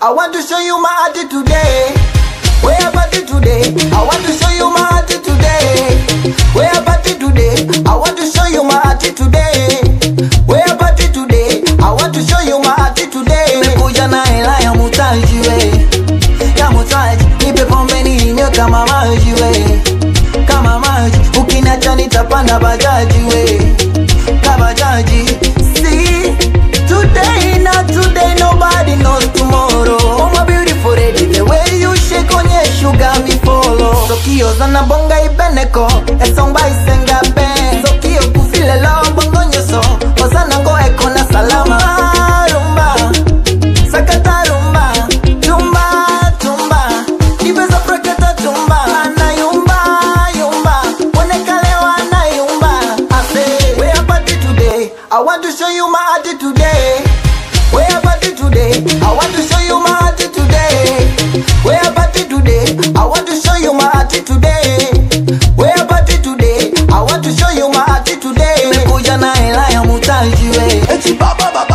I want to show you my attitude today. Where about it today? I want to show you my attitude today. Where about it today? I want to show you my attitude today. Where about it today? I want to show you my attitude today. Nimekuja na hela ya mutaji we, ya mutaji. Nipe pombe ninywe kama maji we, kama maji. Ukiniacha nitapanda bajaji we, kabajaji. See, today not today, nobody knows tomorrow. Oh my beautiful lady, the way you shake on your sugar me follow. So kio zana bonga ibeneko, a song by Senga Ben. So kio kufile lao bongo nyoso, ozana go eko na salama. Rumba, sakata rumba, tumba, tumba. Nibeza praketa tumba, ana yumba, yumba. Wanekalewa na yumba. I say, where about it today? I want to show you my attitude today. Where about it today? I want to show you my attitude today. Where about it today? I want to show you my attitude today. Where about it today? I want to show you my attitude today. Nimekuja na hela ya mutaji we, eti baba baba.